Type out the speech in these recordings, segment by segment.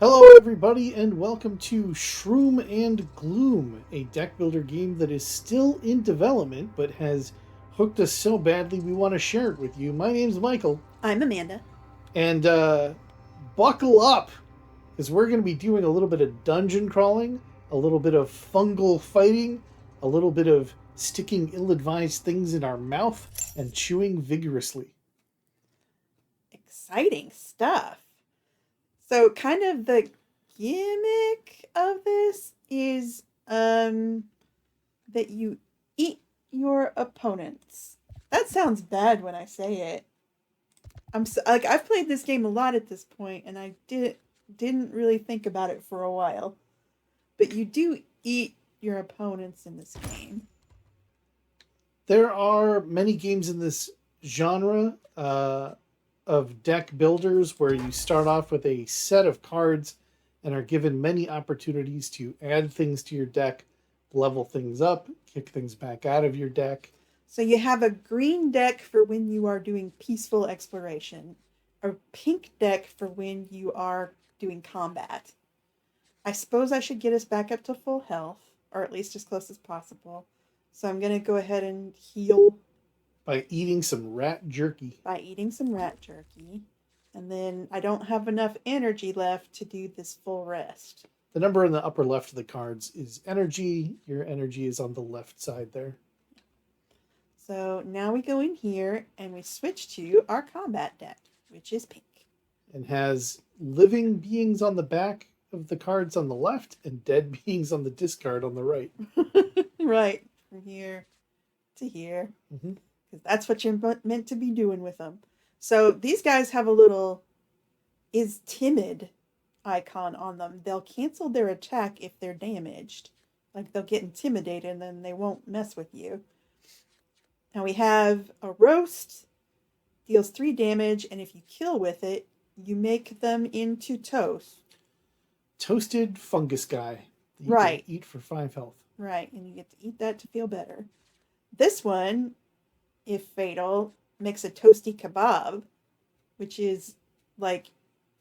Hello, everybody, and welcome to Shroom and Gloom, a deck builder game that is still in development but has hooked us so badly we want to share it with you. My name's Michael, I'm Amanda. and buckle up because we're going to be doing a little bit of dungeon crawling, a little bit of fungal fighting, a little bit of sticking ill advised things in our mouth, and chewing vigorously. Exciting stuff. So, kind of the gimmick of this is that you eat your opponents. That sounds bad when I say it. I've played this game a lot at this point, and I didn't really think about it for a while. But you do eat your opponents in this game. There are many games in this genre of deck builders where you start off with a set of cards and are given many opportunities to add things to your deck, level things up, kick things back out of your deck. So you have a green deck for when you are doing peaceful exploration, a pink deck for when you are doing combat. I suppose I should get us back up to full health, or at least as close as possible. So I'm going to go ahead and heal By eating some rat jerky. by eating some rat jerky. And then I don't have enough energy left to do this full rest. The number in the upper left of the cards is energy. Your energy is on the left side there. So now we go in here and we switch to our combat deck, which is pink. And has living beings on the back of the cards on the left and dead beings on the discard on the right. Right, from here to here. Mm-hmm. Because that's what you're meant to be doing with them. So these guys have a little is timid icon on them. They'll cancel their attack if they're damaged. Like they'll get intimidated and then they won't mess with you. Now we have a roast, deals 3 damage, and if you kill with it, you make them into toast. Toasted fungus guy. That you Right. can eat for 5 health. Right, and you get to eat that to feel better. This one, if fatal, makes a toasty kebab, which is like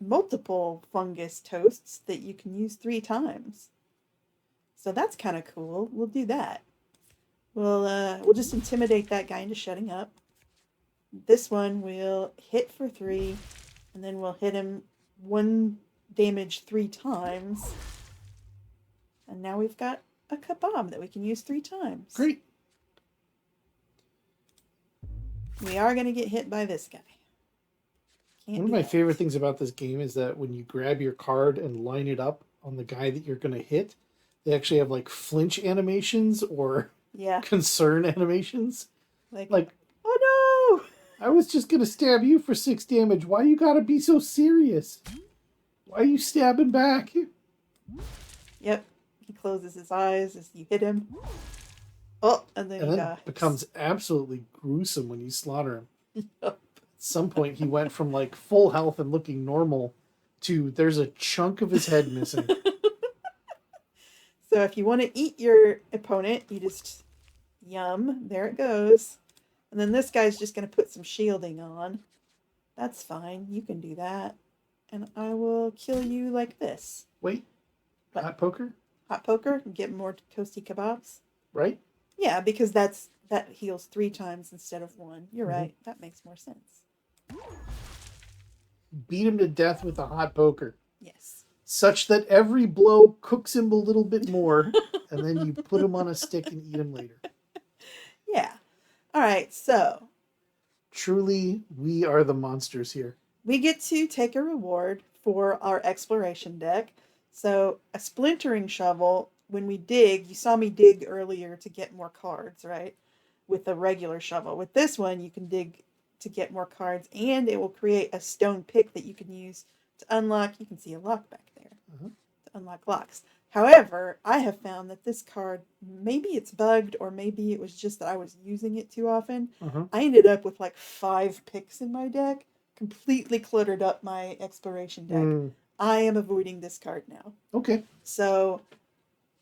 multiple fungus toasts that you can use 3 times. So that's kind of cool. We'll do that. We'll just intimidate that guy into shutting up. This one will hit for 3, and then we'll hit him 1 damage 3 times. And now we've got a kebab that we can use 3 times. Great. We are going to get hit by this guy. One of my favorite things about this game is that when you grab your card and line it up on the guy that you're going to hit, they actually have like flinch animations or concern animations. Like, oh no! I was just going to stab you for 6 damage. Why you got to be so serious? Why are you stabbing back? Yep. He closes his eyes as you hit him. Oh, and then he dies. It becomes absolutely gruesome when you slaughter him. Yep. At some point, he went from like full health and looking normal to there's a chunk of his head missing. So if you want to eat your opponent, you just yum. There it goes. And then this guy's just going to put some shielding on. That's fine. You can do that. And I will kill you like this. Wait. What? Hot poker? Hot poker? Get more toasty kebabs? Right? Yeah, because that heals 3 times instead of 1. You're right. That makes more sense. Beat him to death with a hot poker. Yes. Such that every blow cooks him a little bit more, and then you put him on a stick and eat him later. Yeah. All right, so. Truly, we are the monsters here. We get to take a reward for our exploration deck. So, a splintering shovel, when we dig, you saw me dig earlier to get more cards, right? With a regular shovel. With this one, you can dig to get more cards, and it will create a stone pick that you can use to unlock. You can see a lock back there to unlock locks. However, I have found that this card, maybe it's bugged, or maybe it was just that I was using it too often. I ended up with like 5 picks in my deck, completely cluttered up my exploration deck. I am avoiding this card now. Okay. So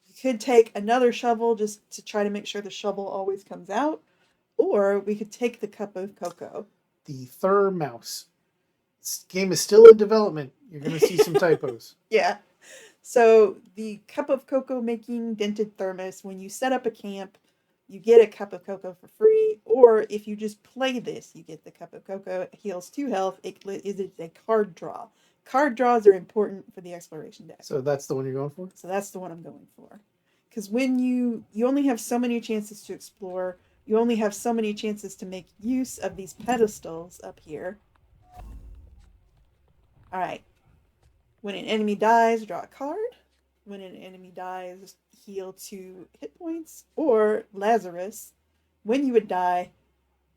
you could take another shovel just to try to make sure the shovel always comes out, or we could take the cup of cocoa. The Thur Mouse. This game is still in development. You're going to see some typos. Yeah. So the cup of cocoa making dented thermos, when you set up a camp, you get a cup of cocoa for free, or if you just play this, you get the cup of cocoa. It heals 2 health. It is a card draw. Card draws are important for the exploration deck. So that's the one you're going for? So that's the one I'm going for. Because when you only have so many chances to explore, you only have so many chances to make use of these pedestals up here. All right. When an enemy dies, draw a card. When an enemy dies, heal 2 hit points. Or Lazarus, when you would die,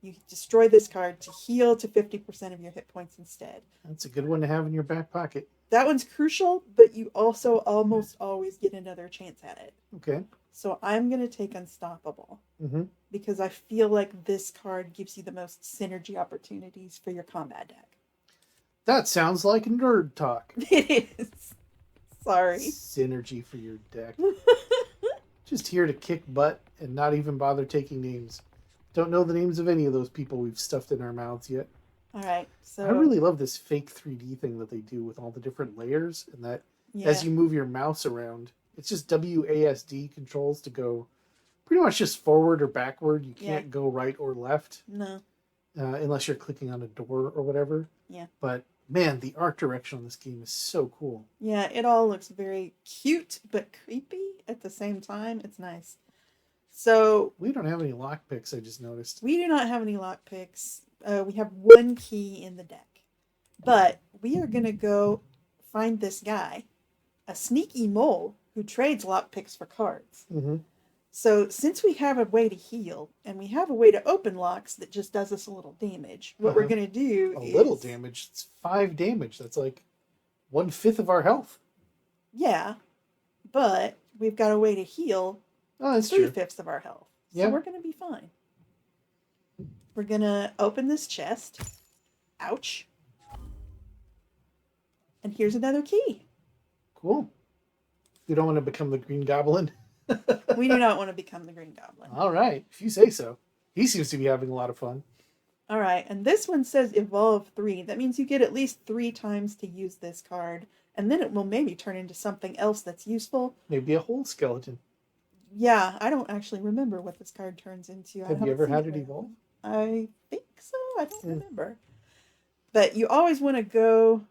you destroy this card to heal to 50% of your hit points instead. That's a good one to have in your back pocket. That one's crucial, but you also almost always get another chance at it. Okay. So I'm going to take Unstoppable. Mm-hmm. Because I feel like this card gives you the most synergy opportunities for your combat deck. That sounds like nerd talk. It is. Sorry. Synergy for your deck. Just here to kick butt and not even bother taking names. Don't know the names of any of those people we've stuffed in our mouths yet. All right. So I really love this fake 3D thing that they do with all the different layers, and that as you move your mouse around, it's just WASD controls to go pretty much just forward or backward. You can't go right or left. No. Unless you're clicking on a door or whatever. Yeah. But man, the art direction on this game is so cool. Yeah, it all looks very cute but creepy at the same time. It's nice. So we don't have any lockpicks, I just noticed. We do not have any lockpicks. We have 1 key in the deck. But we are going to go find this guy, a sneaky mole who trades lockpicks for cards. Mm-hmm. So since we have a way to heal, and we have a way to open locks that just does us a little damage, what we're going to do is... A little damage? It's 5 damage. That's like 1/5 of our health. Yeah, but we've got a way to heal 3/5 of our health. So we're going to be fine. We're going to open this chest. Ouch. And here's another key. Cool. You don't want to become the Green Goblin? We do not want to become the Green Goblin. All right, if you say so. He seems to be having a lot of fun. All right, and this one says Evolve 3. That means you get at least 3 times to use this card, and then it will maybe turn into something else that's useful. Maybe a whole skeleton. Yeah, I don't actually remember what this card turns into. Have you ever had it evolve? I think so. I don't remember. But you always want to go,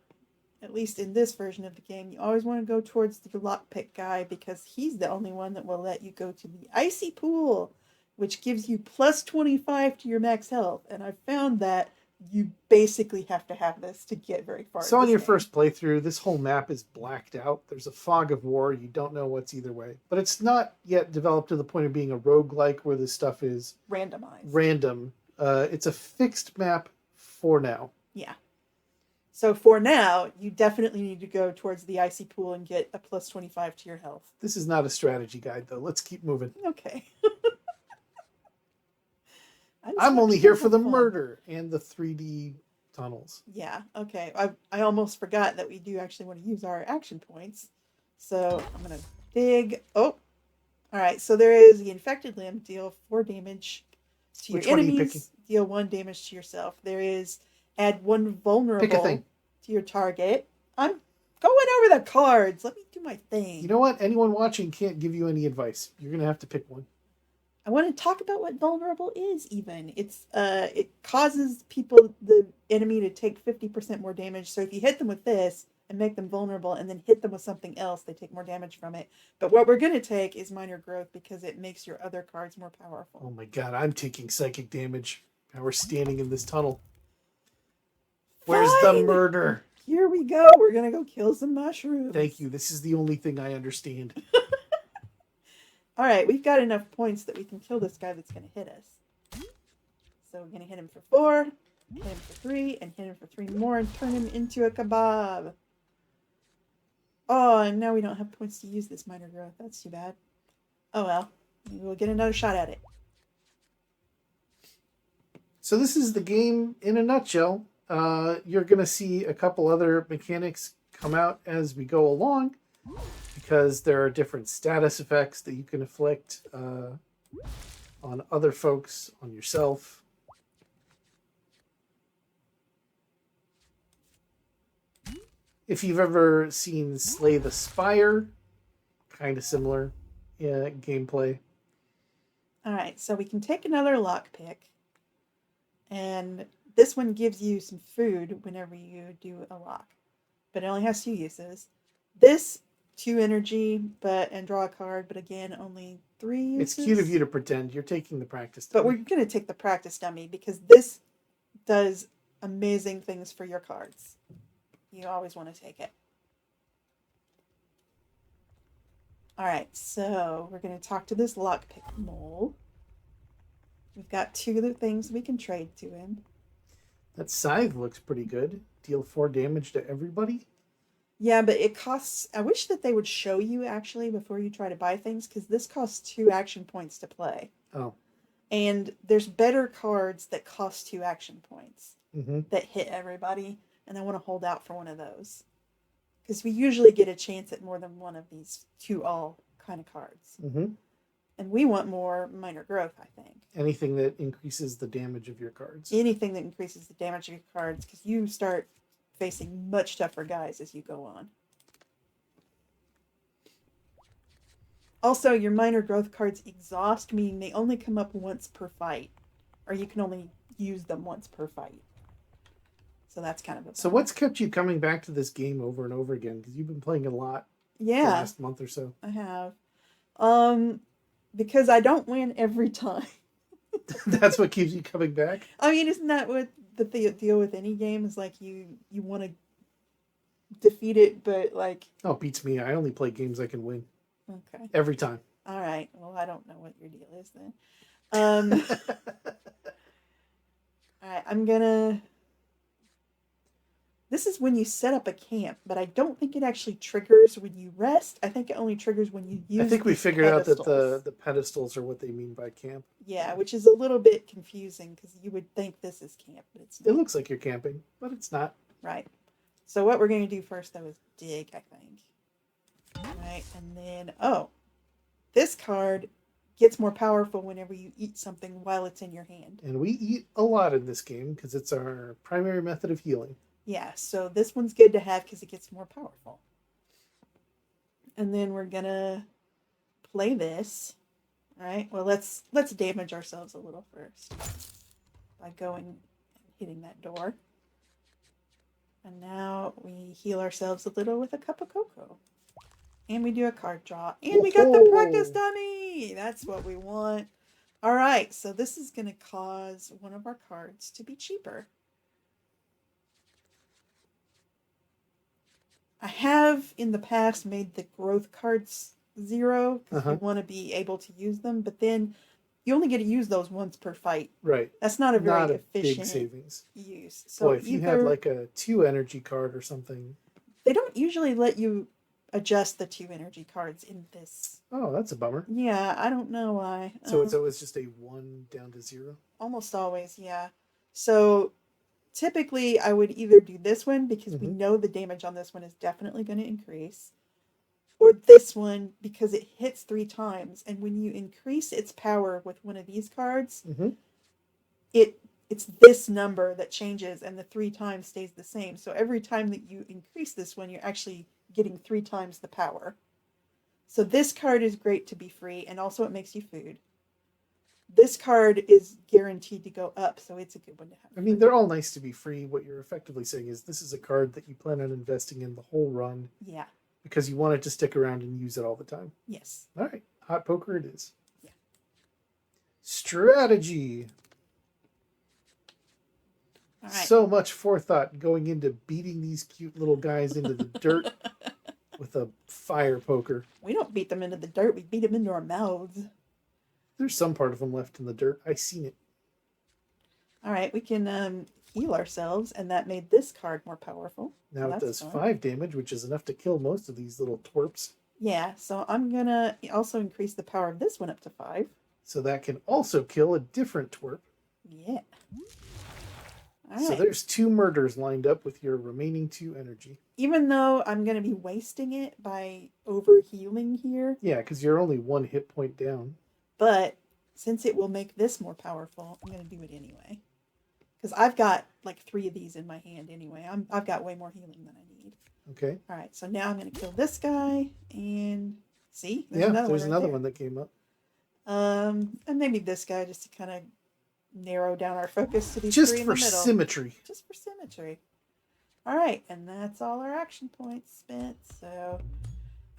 at least in this version of the game, you always want to go towards the lockpick guy because he's the only one that will let you go to the icy pool, which gives you plus 25 to your max health. And I found that you basically have to have this to get very far. So on your first playthrough, this whole map is blacked out. There's a fog of war. You don't know what's either way. But it's not yet developed to the point of being a roguelike where this stuff is randomized. Random. It's a fixed map for now. Yeah. So for now, you definitely need to go towards the icy pool and get a plus 25 to your health. This is not a strategy guide, though. Let's keep moving. Okay. I'm only here for the murder and the 3D tunnels. Yeah, okay. I almost forgot that we do actually want to use our action points. So I'm going to dig. Oh, all right. So there is the infected limb. Deal 4 damage to your enemies. Deal 1 damage to yourself. There is add 1 vulnerable to your target. I'm going over the cards. Let me do my thing. You know what? Anyone watching can't give you any advice. You're going to have to pick one. I want to talk about what vulnerable is even. It's it causes the enemy to take 50% more damage. So if you hit them with this and make them vulnerable and then hit them with something else, they take more damage from it. But what we're going to take is minor growth because it makes your other cards more powerful. Oh my god, I'm taking psychic damage. Now we're standing in this tunnel. Where's the murder? Here we go. We're going to go kill some mushrooms. Thank you. This is the only thing I understand. All right, we've got enough points that we can kill this guy that's going to hit us. So we're going to hit him for 4, hit him for 3, and hit him for 3 more and turn him into a kebab. Oh, and now we don't have points to use this minor growth. That's too bad. Oh well, we'll get another shot at it. So this is the game in a nutshell. You're going to see a couple other mechanics come out as we go along, because there are different status effects that you can inflict on other folks, on yourself. If you've ever seen Slay the Spire, kind of similar gameplay. All right, so we can take another lockpick, and this one gives you some food whenever you do a lock, but it only has 2 uses. This 2 energy, and draw a card, but again only 3 uses. It's cute of you to pretend you're taking the practice dummy. But we're gonna take the practice dummy because this does amazing things for your cards. You always want to take it. All right, so we're going to talk to this lockpick mole. We've got 2 other things we can trade to him. That scythe looks pretty good. Deal 4 damage to everybody. Yeah, but it costs... I wish that they would show you, actually, before you try to buy things, because this costs 2 action points to play. Oh. And there's better cards that cost 2 action points Mm-hmm. that hit everybody, and I want to hold out for one of those. Because we usually get a chance at more than one of these 2 all kind of cards. Mm-hmm. And we want more minor growth, I think. Anything that increases the damage of your cards. Anything that increases the damage of your cards, because you start facing much tougher guys as you go on. Also, your minor growth cards exhaust, meaning they only come up once per fight. Or you can only use them once per fight. So that's kind of a... So what's kept you coming back to this game over and over again? Because you've been playing a lot the last month or so. I have. Because I don't win every time. That's what keeps you coming back? I mean, isn't that what the deal with any game is? Like, you want to defeat it, but like... Oh, beats me. I only play games I can win. Okay. Every time. All right. Well, I don't know what your deal is then. All right, I'm gonna... This is when you set up a camp, but I don't think it actually triggers when you rest. I think it only triggers when you use... I think we figured out that pedestals. the pedestals are what they mean by camp. Yeah, which is a little bit confusing because you would think this is camp, but it's not. It looks like you're camping, but it's not. Right. So what we're going to do first, though, is dig, I think. Right, and then... Oh, this card gets more powerful whenever you eat something while it's in your hand. And we eat a lot in this game because it's our primary method of healing. Yeah, so this one's good to have because it gets more powerful. And then we're gonna play this. All right. Well, let's damage ourselves a little first by going and hitting that door. And now we heal ourselves a little with a cup of cocoa. And we do a card draw. And we got the practice dummy! That's what we want. All right, so this is going to cause one of our cards to be cheaper. I have in the past made the growth cards 0 because you want to be able to use them, but then you only get to use those once per fight. Right. That's not a very efficient big savings use. So boy, if you had like a 2 energy card or something. They don't usually let you adjust the 2 energy cards in this. Oh, that's a bummer. Yeah, I don't know why. So it's always just a 1 down to 0? Almost always, yeah. So typically I would either do this one because we know the damage on this one is definitely going to increase, or this one because it hits 3 times, and when you increase its power with one of these cards, it's this number that changes and the 3 times stays the same. So every time that you increase this one, you're actually getting 3 times the power. So this card is great to be free, and also it makes you food. This card is guaranteed to go up, so it's a good one to have. I mean, they're all nice to be free. What you're effectively saying is this is a card that you plan on investing in the whole run. Yeah. Because you want it to stick around and use it all the time. Yes. All right. Hot poker it is. Yeah. Strategy. All right. So much forethought going into beating these cute little guys into the dirt with a fire poker. We don't beat them into the dirt. We beat them into our mouths. There's some part of them left in the dirt. I seen it. All right, we can heal ourselves, and that made this card more powerful. Now it does 5 damage, which is enough to kill most of these little twerps. Yeah, so I'm going to also increase the power of this one up to 5. So that can also kill a different twerp. Yeah. All so right. there's 2 murders lined up with your remaining 2 energy. Even though I'm going to be wasting it by over-healing here. Yeah, because you're only 1 hit point down. But since it will make this more powerful, I'm going to do it anyway. Because I've got like 3 of these in my hand anyway. I've got way more healing than I need. Okay. All right, so now I'm going to kill this guy, and see, there's Yeah, another there's one right another there. one that came up. And maybe this guy just to kind of narrow down our focus to these Just three in for the middle, symmetry. just for symmetry. All right, and that's all our action points spent. So,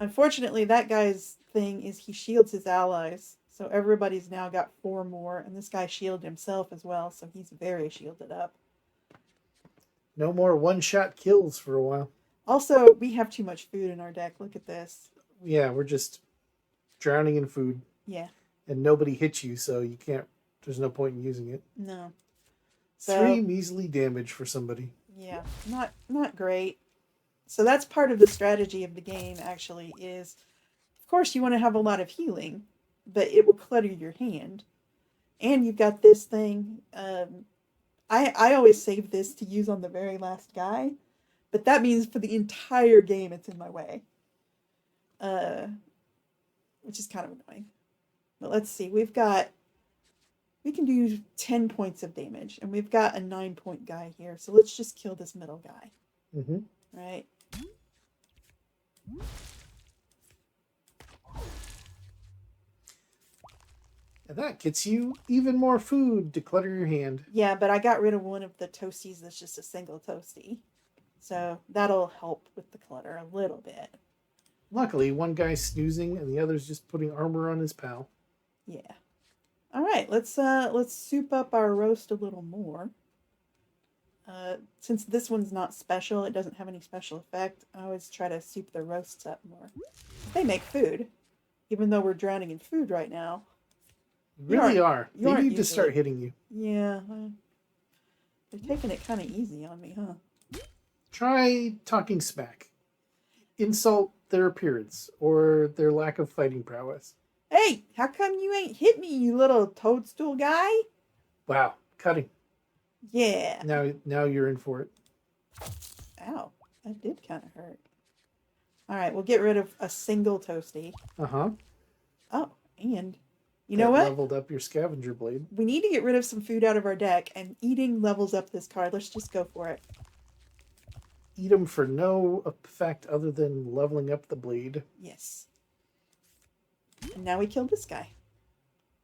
unfortunately, that guy's thing is he shields his allies. So everybody's now got 4 more, and this guy shielded himself as well, so he's very shielded up. No more one-shot kills for a while. Also, we have too much food in our deck. Look at this. Yeah, we're just drowning in food. Yeah. And nobody hits you, so you can't. There's no point in using it. No. 3 So measly damage for somebody. yeah, not great. So that's part of the strategy of the game. Actually, is of course you want to have a lot of healing, but it will clutter your hand. And you've got this thing. I always save this to use on the very last guy, but that means for the entire game it's in my way, uh, which is kind of annoying. But let's see, we can do 10 points of damage, and we've got a 9-point guy here. So let's just kill this middle guy. Mm-hmm. Right. And that gets you even more food to clutter your hand. Yeah, but I got rid of one of the toasties that's just a single toasty. So that'll help with the clutter a little bit. Luckily, one guy's snoozing and the other's just putting armor on his pal. Yeah. All right, let's soup up our roast a little more. Since this one's not special, it doesn't have any special effect. I always try to soup the roasts up more. They make food, even though we're drowning in food right now. You really are. You They aren't need to start usually. hitting you. Yeah, they're taking it kind of easy on me, huh? Try talking smack. Insult their appearance or their lack of fighting prowess. Hey, how come you ain't hit me, you little toadstool guy? Wow, cutting. Yeah. Now you're in for it. Ow, that did kind of hurt. All right, we'll get rid of a single toasty. Uh-huh. Oh, and you That know what? leveled up your scavenger blade. We need to get rid of some food out of our deck, and eating levels up this card. Let's just go for it. Eat them for no effect other than leveling up the blade. Yes. And now we killed this guy.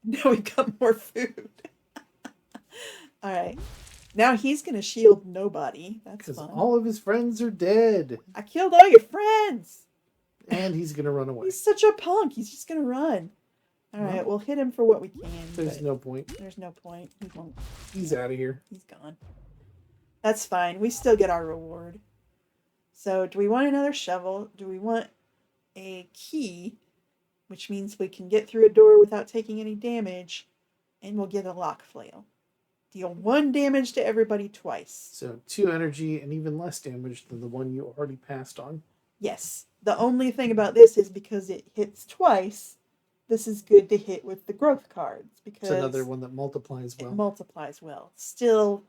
Now we've got more food. All right. Now he's going to shield nobody. That's Because fun. all of his friends are dead. I killed all your friends. And he's going to run away. He's such a punk. He's just going to run. All right, we'll hit him for what we can. There's no point. There's no point. He won't. He's out of here. He's gone. That's fine. We still get our reward. So, do we want another shovel? Do we want a key, which means we can get through a door without taking any damage, and we'll get a lock flail. Deal 1 damage to everybody twice. So 2 energy and even less damage than the one you already passed on. Yes. The only thing about this is because it hits twice, this is good to hit with the growth cards. Because it's another one that multiplies well. It multiplies well. Still,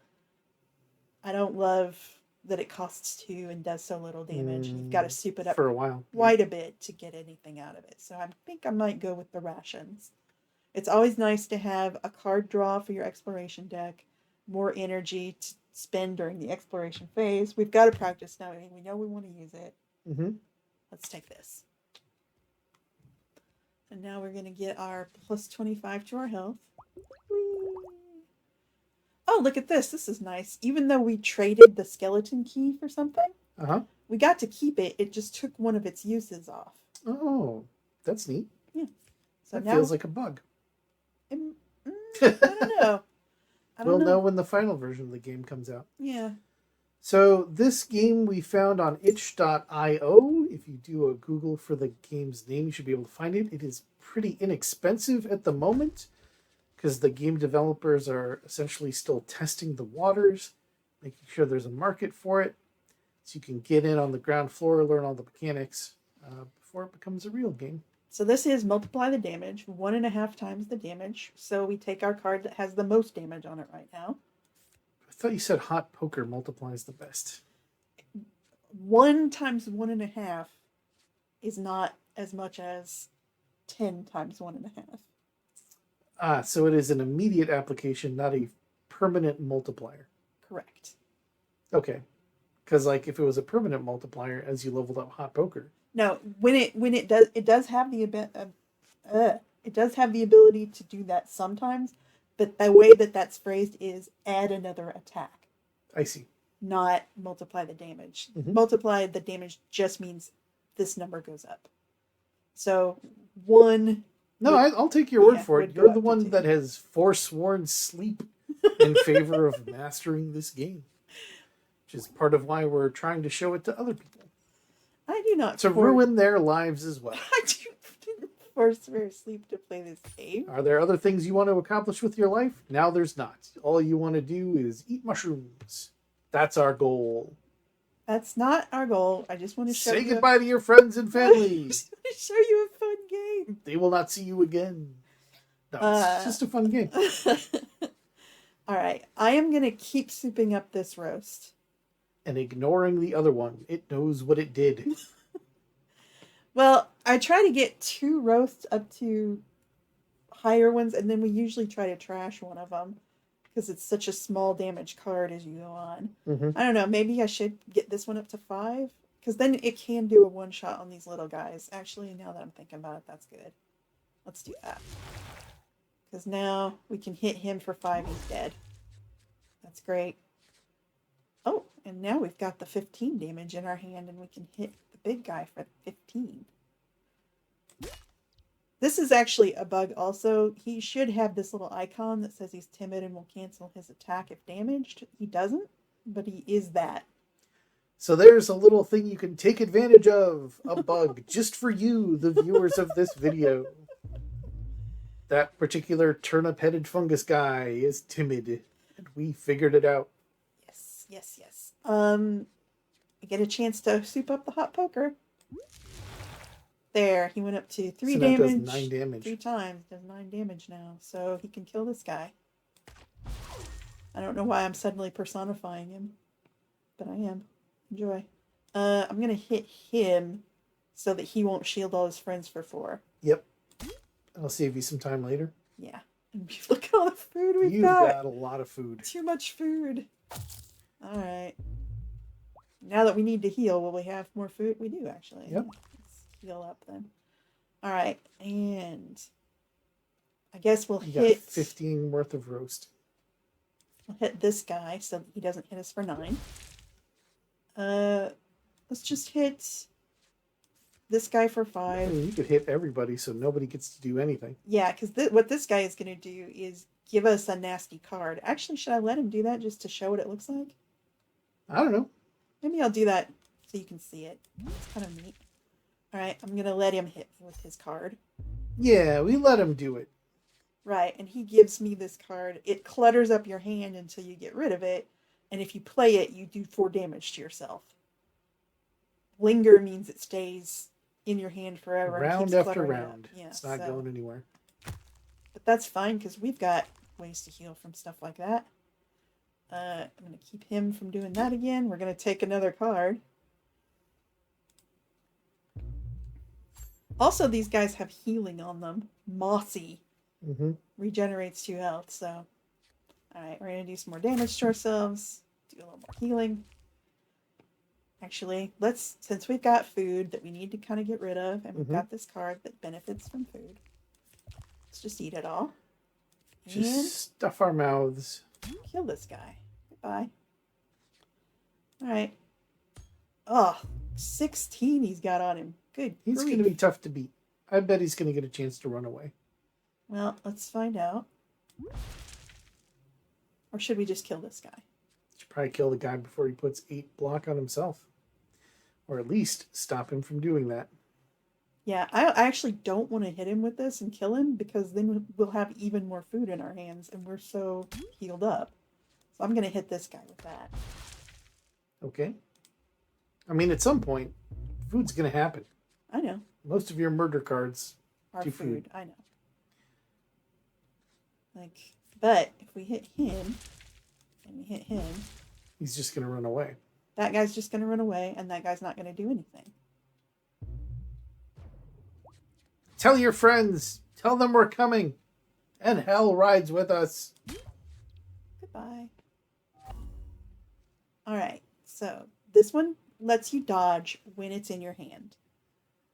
I don't love that it costs 2 and does so little damage. You've got to soup it up for a while. Quite a bit to get anything out of it. So I think I might go with the rations. It's always nice to have a card draw for your exploration deck, more energy to spend during the exploration phase. We've got to practice now. We know we want to use it. Mm-hmm. Let's take this. And now we're going to get our plus 25 to our health. Whee! Oh, look at this. This is nice. Even though we traded the skeleton key for something, we got to keep it. It just took one of its uses off. Oh, that's neat. Yeah. So that now, feels like a bug. I don't know. We'll know when the final version of the game comes out. Yeah. So this game we found on itch.io. If you do a Google for the game's name, you should be able to find it. It is pretty inexpensive at the moment because the game developers are essentially still testing the waters, making sure there's a market for it. So you can get in on the ground floor, learn all the mechanics before it becomes a real game. So this is multiply the damage, 1.5 times the damage. So we take our card that has the most damage on it right now. I thought you said hot poker multiplies the best. 1 times 1.5 is not as much as 10 times 1.5. So it is an immediate application, not a permanent multiplier. Correct. Okay. Because like if it was a permanent multiplier as you leveled up hot poker. No, when it does have the it does have the ability to do that sometimes, but the way that that's phrased is add another attack, I see. not multiply the damage. Mhm. Multiply the damage just means this number goes up. So one. No, I'll take your word for it. would go You're the up to one 2. that has forsworn sleep in favor of mastering this game, which is part of why we're trying to show it to other people. I do not To ruin their lives as well. I do forswear sleep to play this game. Are there other things you want to accomplish with your life? Now there's not. All you want to do is eat mushrooms. That's our goal. That's not our goal. I just want to show Say you. goodbye to your friends and family. I just want to show you a fun game. They will not see you again. No, it's just a fun game. All right. I am going to keep souping up this roast. And ignoring the other one. It knows what it did. Well, I try to get 2 roasts up to higher ones, and then we usually try to trash one of them because it's such a small damage card as you go on. Mm-hmm. I don't know. Maybe I should get this one up to 5 because then it can do a one-shot on these little guys. Actually, now that I'm thinking about it, that's good. Let's do that. Because now we can hit him for 5. He's dead. That's great. Oh, and now we've got the 15 damage in our hand, and we can hit the big guy for 15. This is actually a bug also. He should have this little icon that says he's timid and will cancel his attack if damaged. He doesn't, but he is that. So there's a little thing you can take advantage of. A bug just for you, the viewers of this video. That particular turnip-headed fungus guy is timid, and we figured it out. Yes. I get a chance to soup up the hot poker. There, he went up to 3 So damage. that does 9 damage. 3 times. Does 9 damage now. So he can kill this guy. I don't know why I'm suddenly personifying him. But I am. Enjoy. I'm going to hit him so that he won't shield all his friends for 4. Yep. I'll save you some time later. Yeah. And look at all the food we've You've got a lot of food. Too much food. Alright. Now that we need to heal, will we have more food? We do, actually. Yep. Let's heal up then. Alright, and I guess we'll You hit... got 15 worth of roast. We'll hit this guy so that he doesn't hit us for 9. Let's just hit this guy for 5. I mean, you could hit everybody so nobody gets to do anything. Yeah, because what this guy is going to do is give us a nasty card. Actually, should I let him do that just to show what it looks like? I don't know. Maybe I'll do that so you can see it. It's kind of neat. Alright, I'm going to let him hit me with his card. Yeah, we let him do it. Right, and he gives me this card. It clutters up your hand until you get rid of it. And if you play it, you do 4 damage to yourself. Linger means it stays in your hand forever. Round after round. Yeah, it's not going anywhere. But that's fine because we've got ways to heal from stuff like that. I'm going to keep him from doing that again. We're going to take another card. Also, these guys have healing on them. Mossy. Mm-hmm. Regenerates 2 health, so... Alright, we're going to do some more damage to ourselves. Do a little more healing. Actually, since we've got food that we need to kind of get rid of, and we've got this card that benefits from food, let's just eat it all. Just and stuff our mouths. kill this guy. Goodbye. Alright. Oh, 16 he's got on him. Good He's grief. going to be tough to beat. I bet he's going to get a chance to run away. Well, let's find out. Or should we just kill this guy? Should probably kill the guy before he puts 8 block on himself. Or at least stop him from doing that. Yeah, I actually don't want to hit him with this and kill him because then we'll have even more food in our hands and we're so healed up. So I'm going to hit this guy with that. Okay. I mean, at some point, food's going to happen. I know. Most of your murder cards Our do food. food. I know. But if we hit him and we hit him, He's just going to run away. that guy's just going to run away and that guy's not going to do anything. Tell your friends. Tell them we're coming. And hell rides with us. Goodbye. Alright, so This one lets you dodge when it's in your hand.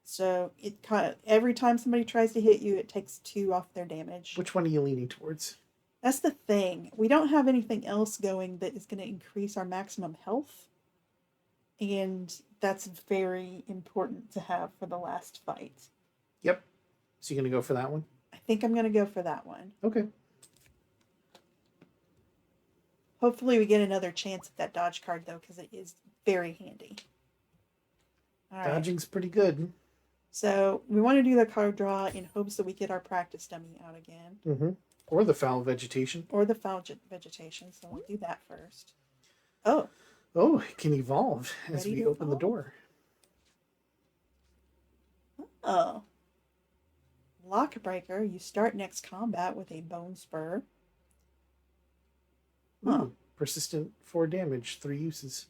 So it kind of, every time somebody tries to hit you, it takes 2 off their damage. Which one are you leaning towards? That's the thing. We don't have anything else going that is going to increase our maximum health. And that's very important to have for the last fight. Yep. So you're going to go for that one? I think I'm going to go for that one. Okay. Hopefully we get another chance at that dodge card, though, because it is very handy. All right. Dodging's pretty good. So we want to do the card draw in hopes that we get our practice dummy out again. Mm-hmm. Or the foul vegetation. Or the foul vegetation. So we'll do that first. Oh. Oh, it can evolve as we open the door. Oh. Lockbreaker. You start next combat with a bone spur. Huh. Ooh, persistent 4 damage, 3 uses.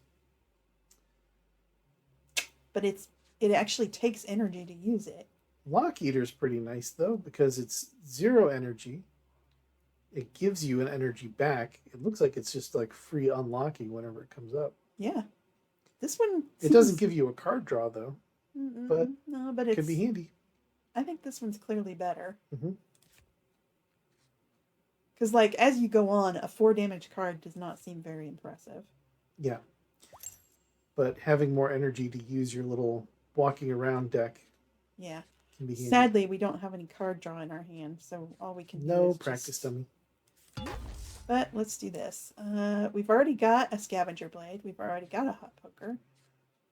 But it actually takes energy to use it. Lock Eater's pretty nice though, because it's 0 energy. It gives you an energy back. It looks like it's just like free unlocking whenever it comes up. Yeah. This one It doesn't give you a card draw though. But it could be handy. I think this one's clearly better. Mm-hmm. Because, like, as you go on, a 4 damage card does not seem very impressive. Yeah. But having more energy to use your little walking around deck. Yeah. Can be handy. Sadly, we don't have any card draw in our hand, so all we can do is no practice dummy. But let's do this. We've already got a scavenger blade. We've already got a hot poker.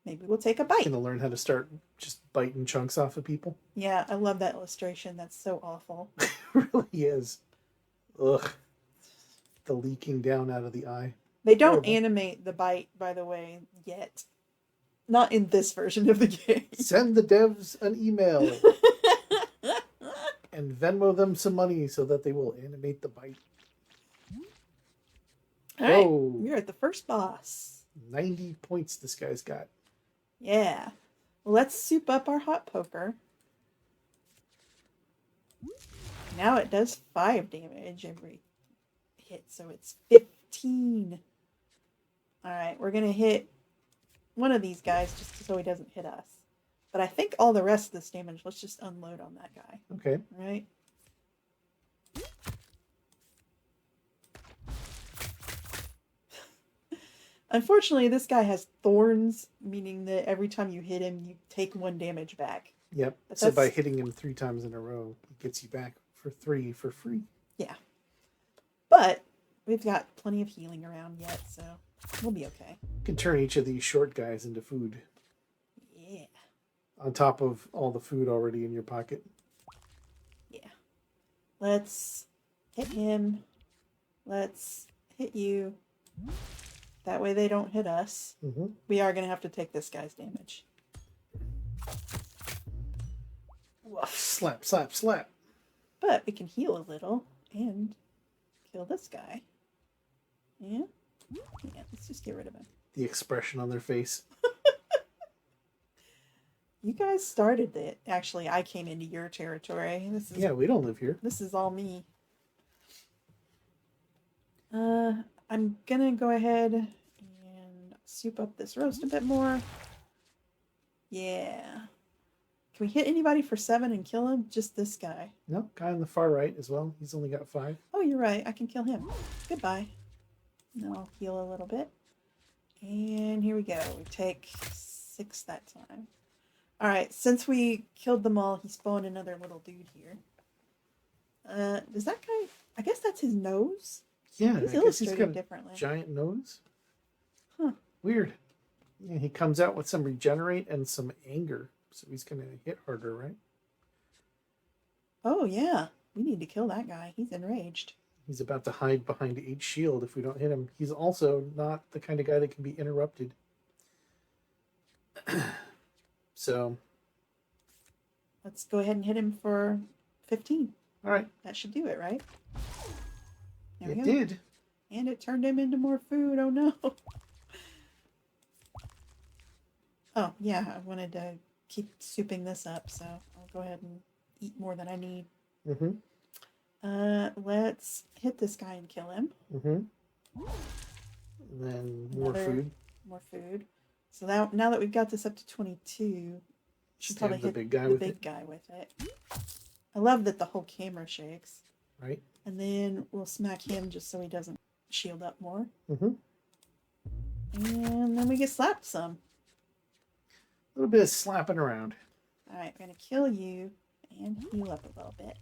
Maybe we'll take a bite. Gonna learn how to start just biting chunks off of people. Yeah, I love that illustration. That's so awful. It really is. Ugh. The leaking down out of the eye. They don't animate the bite, by the way, yet. Not in this version of the game. Send the devs an email. And Venmo them some money so that they will animate the bite. All right, we're at the first boss. 90 points this guy's got. Yeah. Well, let's soup up our hot poker. Now it does 5 damage every hit, so it's 15. Alright, we're going to hit one of these guys just so he doesn't hit us. But I think all the rest of this damage, let's just unload on that guy. Okay. All right. Unfortunately, this guy has thorns, meaning that every time you hit him, you take 1 damage back. Yep. So by hitting him 3 times in a row, it gets you back for 3 for free. Yeah. But we've got plenty of healing around yet, so we'll be okay. You can turn each of these short guys into food. Yeah. On top of all the food already in your pocket. Yeah. Let's hit him. Let's hit you. That way they don't hit us. Mm-hmm. We are going to have to take this guy's damage. Slap, slap, slap. But we can heal a little and kill this guy. Yeah? Yeah, let's just get rid of him. The expression on their face. You guys started it. Actually, I came into your territory. Yeah, we don't live here. This is all me. I'm gonna go ahead and soup up this roast a bit more. Yeah. Can we hit anybody for 7 and kill him? Just this guy. No, guy on the far right as well. He's only got 5. Oh, you're right. I can kill him. Goodbye. Now I'll heal a little bit. And here we go. We take 6 that time. Alright, since we killed them all, he spawned another little dude here. Does that guy... I guess that's his nose? Yeah, he's I guess he's got differently. A giant nose. Huh. Weird. Yeah, he comes out with some regenerate and some anger. So he's going to hit harder, right? Oh, yeah. We need to kill that guy. He's enraged. He's about to hide behind H shield if we don't hit him. He's also not the kind of guy that can be interrupted. So. Let's go ahead and hit him for 15. All right. That should do it, right? There it did. And it turned him into more food. Oh, no. Oh, yeah. I wanted to keep souping this up, so I'll go ahead and eat more than I need. Mm-hmm. Let's hit this guy and kill him. Mm-hmm. And then more food. More food. So now that we've got this up to 22, should Stab probably the hit big guy the with big it. guy with it. I love that the whole camera shakes. Right. And then we'll smack him just so he doesn't shield up more. Mm-hmm. And then we get slapped some. A little bit of slapping around. All right, we're going to kill you and heal up a little bit.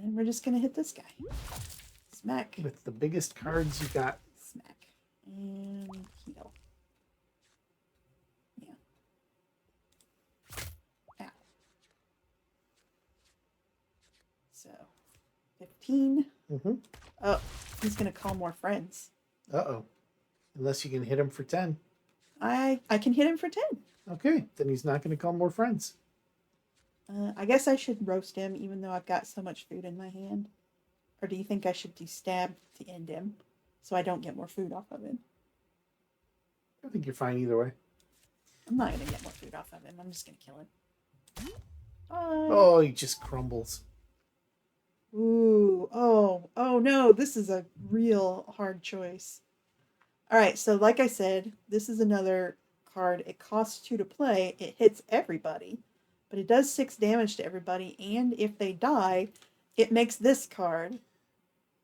And we're just going to hit this guy. Smack. With the biggest cards you got. Smack. And heal. Yeah. Ow. So, 15. Mm-hmm. Oh, he's going to call more friends. Uh-oh. Unless you can hit him for 10. I can hit him for 10. Okay, then he's not going to call more friends. I guess I should roast him even though I've got so much food in my hand. Or do you think I should do stab to end him so I don't get more food off of him? I think you're fine either way. I'm not going to get more food off of him. I'm just going to kill him. Oh, he just crumbles. Ooh. Oh no. This is a real hard choice. All right. So like I said, this is another card. It costs 2 to play. It hits everybody. But it does 6 damage to everybody. And if they die, it makes this card,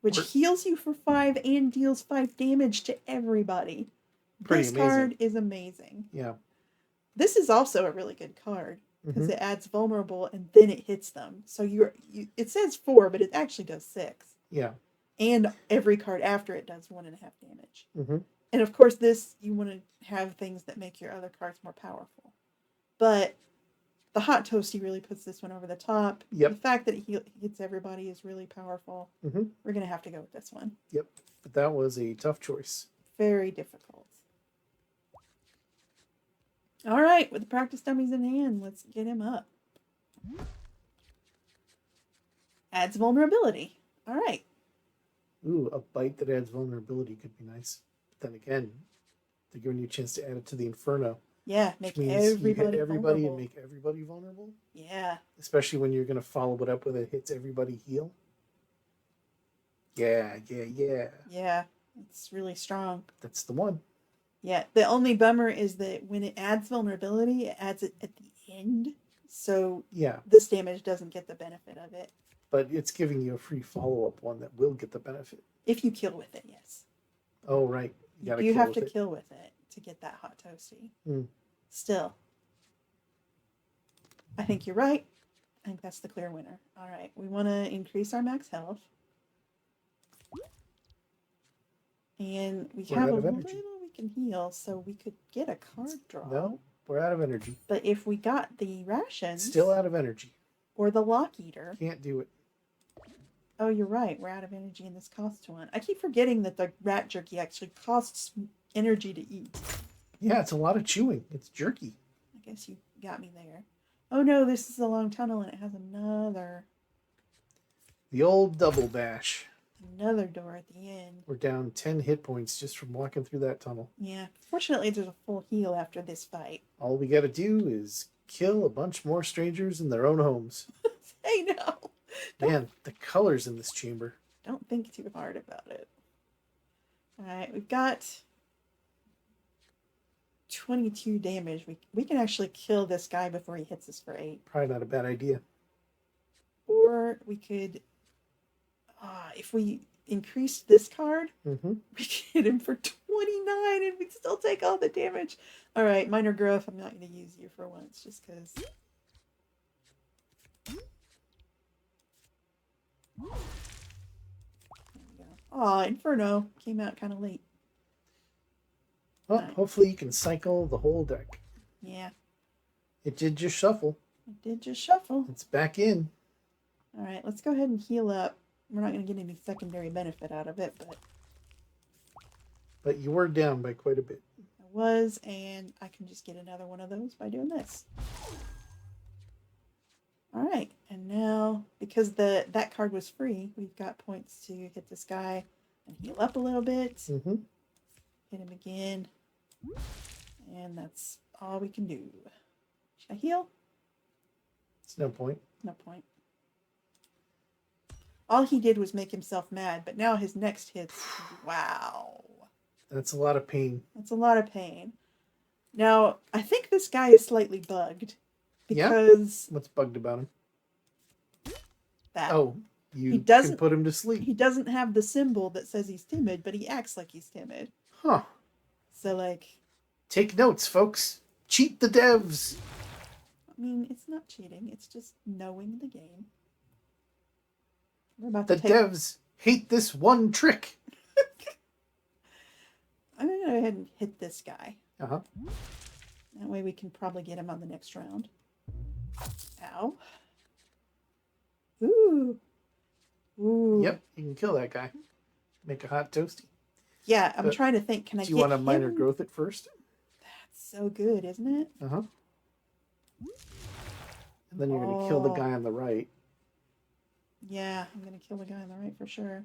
which heals you for 5 and deals 5 damage to everybody. This card is amazing. Yeah. This is also a really good card because it adds vulnerable and then it hits them. So it says 4, but it actually does 6. Yeah. And every card after it does 1.5 damage. Mm-hmm. And of course, you want to have things that make your other cards more powerful. But the hot toasty really puts this one over the top. Yep. The fact that it hits everybody is really powerful. Mm-hmm. We're going to have to go with this one. Yep. But that was a tough choice. Very difficult. All right, with the practice dummies in hand, let's get him up. Adds vulnerability. All right. Ooh, a bite that adds vulnerability could be nice. But then again, they're giving you a chance to add it to the Inferno. Yeah, make which means everybody you hit everybody vulnerable. and make everybody vulnerable. Yeah. Especially when you're going to follow it up with a hits everybody heal. Yeah. Yeah, it's really strong. That's the one. Yeah, the only bummer is that when it adds vulnerability, it adds it at the end. So yeah, this damage doesn't get the benefit of it. But it's giving you a free follow-up one that will get the benefit. If you kill with it, yes. Oh, right. You have to kill with it to get that hot toasty. Still. I think you're right. I think that's the clear winner. All right, we want to increase our max health. And we have a little we can heal, so we could get a card draw. No, we're out of energy. But if we got the rations... Still out of energy. Or the lock eater... Can't do it. Oh, you're right. We're out of energy and this costs 1. I keep forgetting that the rat jerky actually costs energy to eat. Yeah, it's a lot of chewing. It's jerky. I guess you got me there. Oh no, this is a long tunnel and it has another... The old double bash. Another door at the end. We're down 10 hit points just from walking through that tunnel. Yeah. Fortunately, there's a full heal after this fight. All we got to do is kill a bunch more strangers in their own homes. I know. Man, the colors in this chamber. Don't think too hard about it. All right, we've got 22 damage. We can actually kill this guy before he hits us for 8. Probably not a bad idea. Or we could... if we increase this card, we can hit him for 29 and we'd still take all the damage. All right, minor growth. I'm not going to use you for once just because. There we go. Oh, Inferno came out kind of late. Well, hopefully you can cycle the whole deck. Yeah. It did just shuffle. It did just shuffle. It's back in. All right, let's go ahead and heal up. We're not going to get any secondary benefit out of it, but you were down by quite a bit. I was, and I can just get another one of those by doing this. All right, and now, because that card was free, we've got points to hit this guy and heal up a little bit. Hit him again. And that's all we can do. Should I heal? It's no point. No point. All he did was make himself mad, but now his next hit, wow. That's a lot of pain. That's a lot of pain. Now, I think this guy is slightly bugged Yeah? because What's bugged about him? that Oh, he you can doesn't put him to sleep. he doesn't have the symbol that says he's timid, but he acts like he's timid. Huh. So like, Take notes, folks. Cheat the devs. I mean, it's not cheating. It's just knowing the game. We're about The to take. devs hate this one trick. I'm gonna go ahead and hit this guy. Uh-huh. That way we can probably get him on the next round. Ow. Ooh. Ooh. Yep, you can kill that guy. Make a hot toasty. Yeah, I'm But trying to think. Can I Do you get want a minor him? growth at first? That's so good, isn't it? Uh-huh. And then you're going to kill the guy on the right. Yeah, I'm going to kill the guy on the right for sure.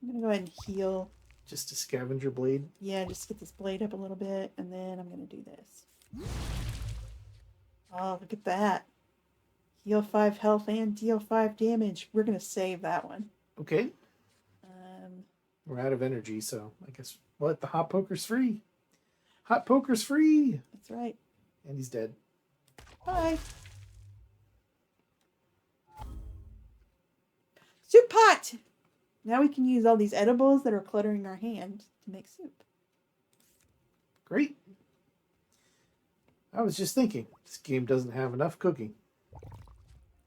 I'm going to go ahead and heal. Just a scavenger blade. Yeah, just get this blade up a little bit, and then I'm going to do this. Oh, look at that. Heal 5 health and deal 5 damage. We're going to save that one. Okay. We're out of energy, so I guess, what? The hot poker's free. Hot poker's free. That's right. And he's dead. Bye. Soup pot! Now we can use all these edibles that are cluttering our hand to make soup. Great. I was just thinking, this game doesn't have enough cooking.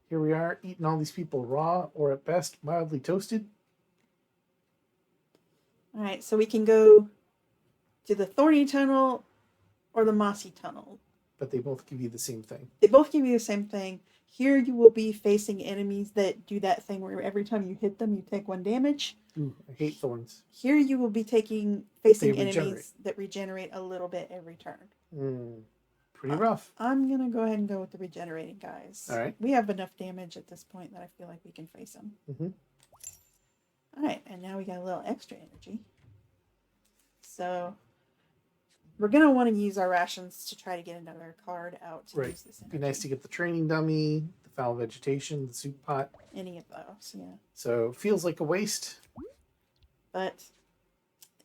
Here we are, eating all these people raw, or at best, mildly toasted. Alright, so we can go to the thorny tunnel or the mossy tunnel. But they both give you the same thing. They both give you the same thing. Here you will be facing enemies that do that thing where every time you hit them, you take 1 damage. Ooh, I hate thorns. Here you will be facing enemies that regenerate a little bit every turn. Pretty rough. I'm going to go ahead and go with the regenerating guys. All right. We have enough damage at this point that I feel like we can face them. Mm-hmm. All right, and now we got a little extra energy. So we're going to want to use our rations to try to get another card out to use this energy. Be nice to get the training dummy, the foul vegetation, the soup pot. Any of those, yeah. So feels like a waste. But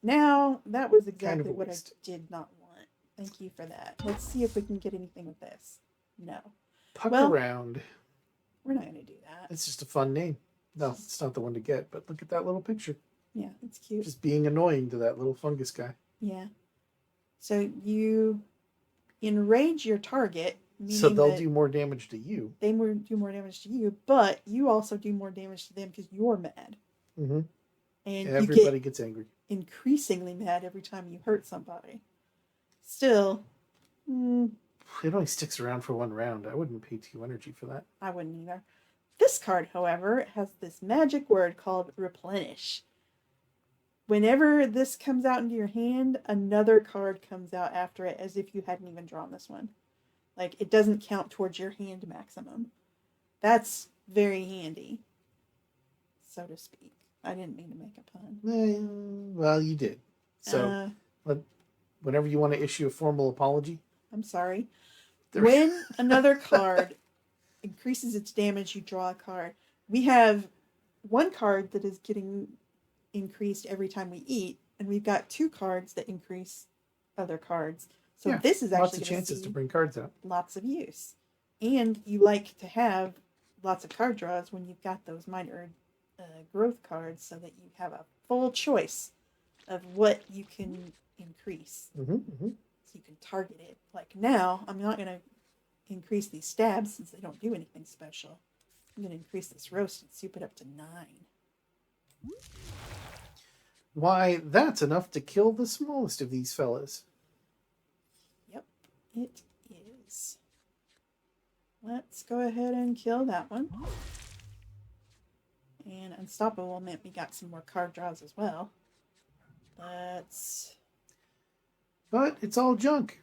now that was exactly Kind of a what I waste. did not want. Thank you for that. Let's see if we can get anything with this. No. Puck Well- around. We're not going to do that. It's just a fun name. No, it's not the one to get, but look at that little picture. Yeah, it's cute. Just being annoying to that little fungus guy. Yeah. So you enrage your target, meaning So they'll that do more damage to you. they do more damage to you, but you also do more damage to them because you're mad. Mm-hmm. And Everybody you get gets angry. increasingly mad every time you hurt somebody. Still, It only sticks around for 1 round. I wouldn't pay 2 energy for that. I wouldn't either. This card, however, has this magic word called replenish. Whenever this comes out into your hand, another card comes out after it as if you hadn't even drawn this one. Like, it doesn't count towards your hand maximum. That's very handy, so to speak. I didn't mean to make a pun. Well, you did. So, whenever you want to issue a formal apology. I'm sorry. When another card increases its damage, you draw a card. We have 1 card that is getting increased every time we eat, and we've got 2 cards that increase other cards. So this is lots actually of chances to bring cards out. Lots of use. And you like to have lots of card draws when you've got those minor growth cards so that you have a full choice of what you can increase. Mm-hmm, mm-hmm. So you can target it. Like now, I'm not going to increase these stabs since they don't do anything special. I'm going to increase this roast and soup it up to 9. Why, that's enough to kill the smallest of these fellas. Yep, it is. Let's go ahead and kill that one. And Unstoppable meant we got some more card draws as well. But it's all junk.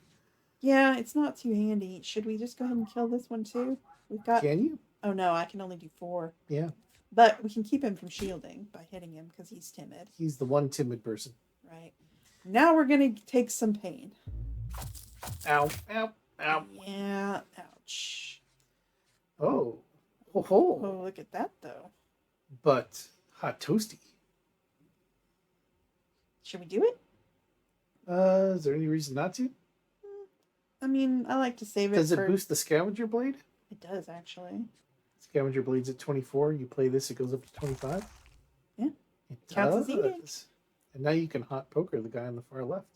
Yeah, it's not too handy. Should we just go ahead and kill this one too? We've got... Can you? Oh no, I can only do 4. Yeah. But we can keep him from shielding by hitting him because he's timid. He's the one timid person. Right. Now we're going to take some pain. Ow, ow, ow. Yeah, ouch. Oh. Ho ho. Oh, look at that though. But hot toasty. Should we do it? Is there any reason not to? I mean, I like to save it Does it for... boost the scavenger blade? It does, actually. Scavenger blade's at 24. You play this, it goes up to 25. Yeah. It Counts as eating. does. And now you can hot poker the guy on the far left.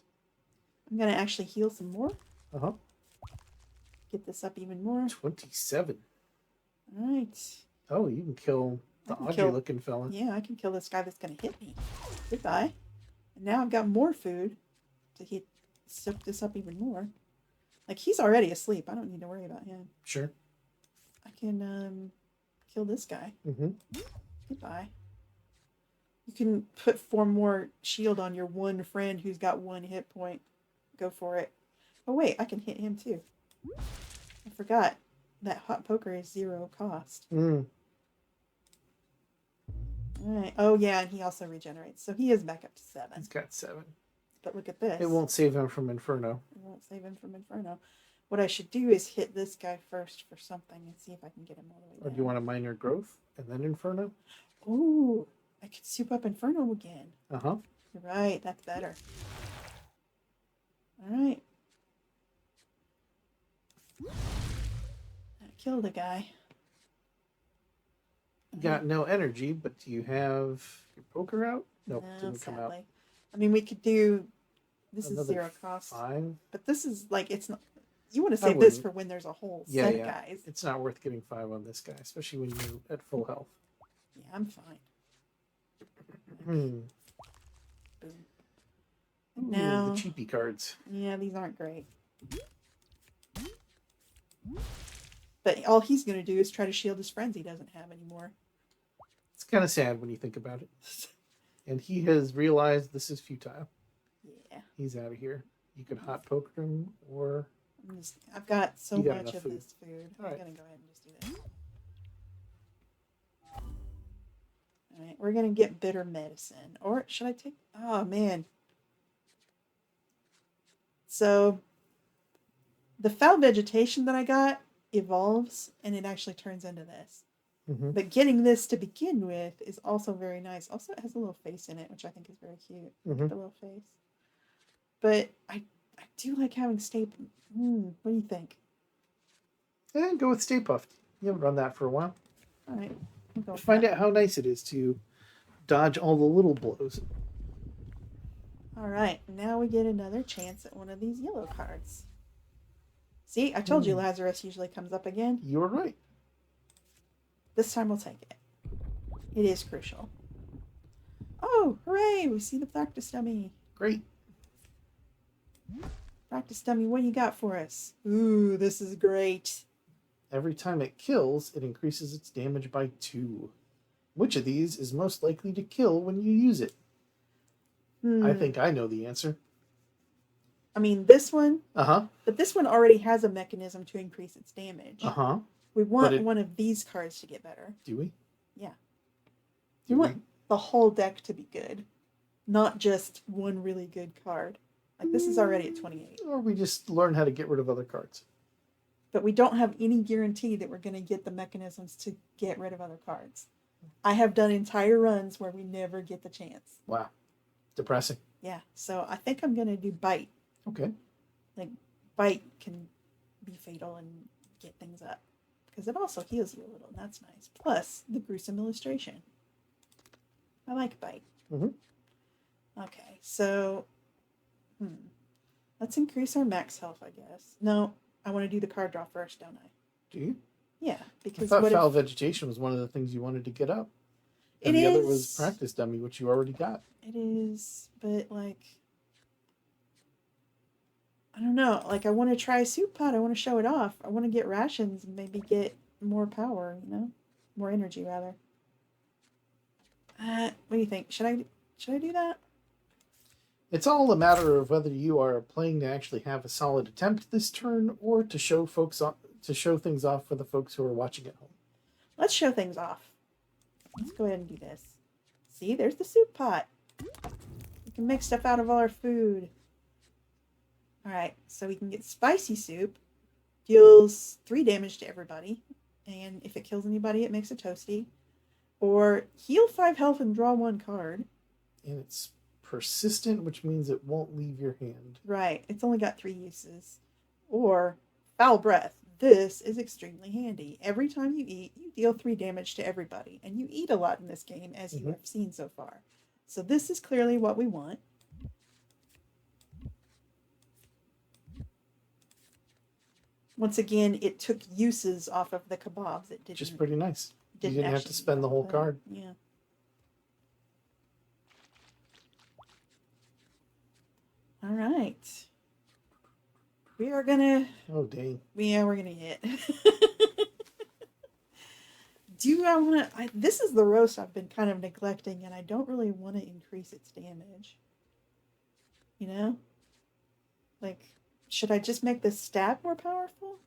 I'm going to actually heal some more. Uh-huh. Get this up even more. 27. All right. Oh, you can kill the Audrey-looking fella. Yeah, I can kill this guy that's going to hit me. Goodbye. And now I've got more food to soak this up even more. Like, he's already asleep. I don't need to worry about him. Sure. I can kill this guy. Mm-hmm. Goodbye. You can put 4 more shield on your one friend who's got 1 hit point. Go for it. Oh, wait. I can hit him, too. I forgot that hot poker is 0 cost. Mm. Alright. Oh, yeah, and he also regenerates. So he is back up to 7. He's got 7. But look at this. It won't save him from Inferno. It won't save him from Inferno. What I should do is hit this guy first for something and see if I can get him all the way down. Or do you want a minor growth and then Inferno? Ooh, I could soup up Inferno again. Uh-huh. You're right, that's better. Alright. I killed a guy. You got no energy, but do you have your poker out? Nope, No, didn't come out. sadly. I mean, we could do... This Another is 0 cost. 5? But this is like, it's not... You want to I save this wouldn't. for when there's a whole Yeah, set yeah. of guys. It's not worth getting 5 on this guy, especially when you're at full health. Yeah, I'm fine. Hmm. Boom. Ooh, Now... the cheapy cards. Yeah, these aren't great. But all he's going to do is try to shield his friends he doesn't have anymore. It's kind of sad when you think about it. And he has realized this is futile. Yeah. He's out of here. You could hot poker him, or... I've got so You got much enough of food. this food. All I'm right. going to go ahead and just do this. Alright, we're going to get bitter medicine. Or should I take... Oh, man. So, the foul vegetation that I got evolves, and it actually turns into this. Mm-hmm. But getting this to begin with is also very nice. Also, it has a little face in it, which I think is very cute. Look at the little face. But I do like having Stay... what do you think? And go with Stay Puffed. You haven't run that for a while. All right. We'll go with Find that. out how nice it is to dodge all the little blows. All right. Now we get another chance at one of these yellow cards. See, I told you Lazarus usually comes up again. You were right. This time we'll take it. It is crucial. Oh, hooray! We see the practice dummy. Great. Practice dummy, what do you got for us? Ooh, this is great. Every time it kills, it increases its damage by 2. Which of these is most likely to kill when you use it? I think I know the answer. I mean, this one, Uh-huh. but this one already has a mechanism to increase its damage. Uh-huh. We want But it- one of these cards to get better. Do we? Yeah. Do We want the whole deck to be good, not just one really good card. Like, this is already at 28. Or we just learn how to get rid of other cards. But we don't have any guarantee that we're going to get the mechanisms to get rid of other cards. I have done entire runs where we never get the chance. Wow. Depressing. Yeah, so I think I'm going to do Bite. Okay. Like, Bite can be fatal and get things up. Because it also heals you a little, and that's nice. Plus, the gruesome illustration. I like Bite. Mm-hmm. Okay, so... Let's increase our max health, I guess. No, I want to do the card draw first, don't I? Do you? Yeah, I because thought what foul if... vegetation was one of the things you wanted to get up. It And the other was is. practice dummy, which you already got. It is, but like... I don't know. Like, I want to try a soup pot. I want to show it off. I want to get rations and maybe get more power, you know? More energy, rather. What do you think? Should I do that? It's all a matter of whether you are playing to actually have a solid attempt this turn, or to show things off for the folks who are watching at home. Let's show things off. Let's go ahead and do this. See, there's the soup pot. We can make stuff out of all our food. Alright, so we can get spicy soup. Deals 3 damage to everybody. And if it kills anybody, it makes a toasty. Or heal 5 health and draw 1 card. And it's persistent, which means it won't leave your hand. Right. It's only got 3 uses. Or foul breath. This is extremely handy. Every time you eat, you deal 3 damage to everybody. And you eat a lot in this game, as you have seen so far. So this is clearly what we want. Once again, it took uses off of the kebabs. It didn't. Just pretty nice. You didn't have to actually spend the all whole card. Yeah. All right. We are gonna. Oh dang. Yeah, we're gonna hit. Do I want to? This is the roast I've been kind of neglecting, and I don't really want to increase its damage. You know, like, should I just make the stab more powerful?